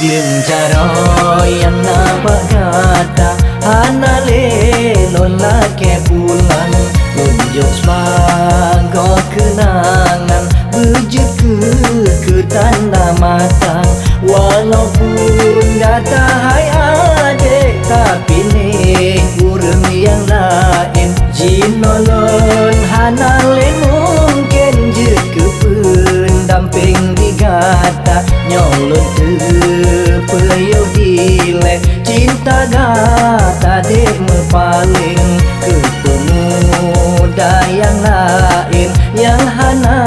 Glem cara yang nampak kata Hanale lola ke pulang Tunjuk sebagai kenangan Bejek ke tanda matang Walaupun data hai adik Tapi nih urang yang lain Jinolon hanale mungkin je kependamping digata Nyolon terpeyau dilek Cinta gata dek mepaling ke pemuda yang lain Yang hana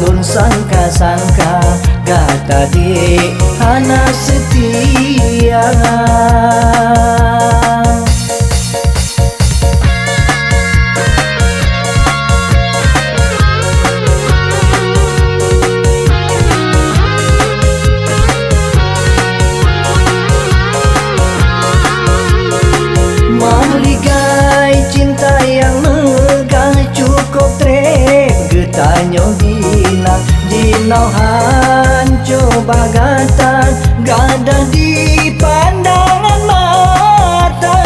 lun sangka-sangka Gata dek hana setia cinta yang megah cukup trek Getanyo dinauhan coba gata Gada di pandangan mata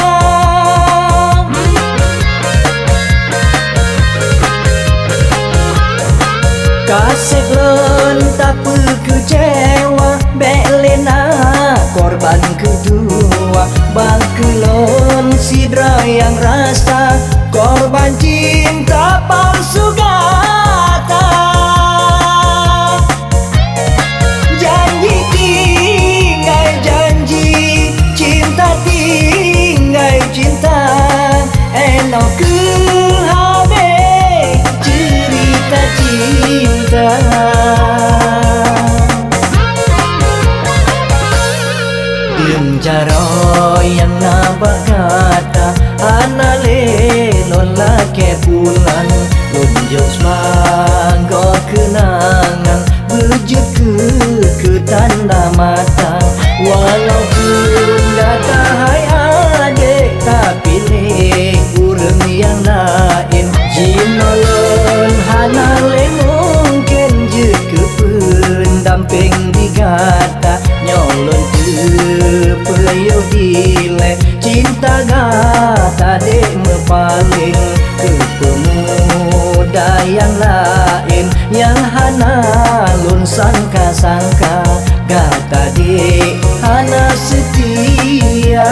Kasih tak kecewa Belena korban kedua Bangkelon sidra yang rasa Korban cinta palsu gata Janji tinggal janji Cinta tinggal cinta Eno ke habe cerita cinta Cara yang nampak kata Hanale lola ke pulang Tunjuk sebagai kenangan Bejek ke tanda mata Walaupun data hai adik Tapi nih urang yang lain Jinolon hanale mungkin je kependamping digata Nyolon terpeyau dilek Cinta gata dek mepaling ke pemuda yang lain Yang hana lun sangka-sangka Gata dek hana setia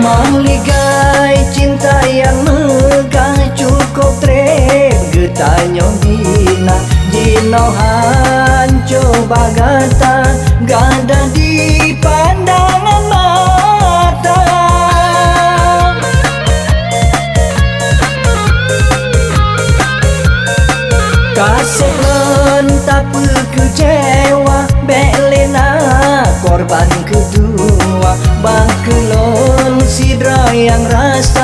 Maligai cinta yang megah cukup trek Getanyo dinauhan coba gata Gada di pandangan mata Kasih tak kecewa Belena korban kedua Bangkelon sidra yang rasa